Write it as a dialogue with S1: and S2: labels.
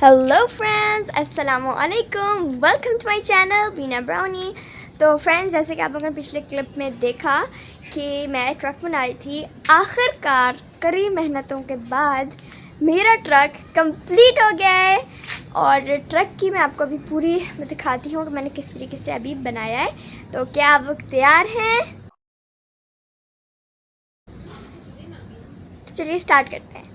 S1: Hello friends, अस्सलाम वालेकुम। Welcome to my channel Beena brownie. तो फ्रेंड्स, जैसे कि आप लोगों ने पिछले क्लिप में देखा कि मैं ट्रक बनाई थी। आखिरकार करीब मेहनतों के बाद मेरा ट्रक कंप्लीट हो गया है और ट्रक की मैं आपको अभी पूरी दिखाती हूँ कि मैंने किस तरीके से अभी बनाया है। तो क्या आप लोग तैयार हैं? तो चलिए स्टार्ट करते हैं।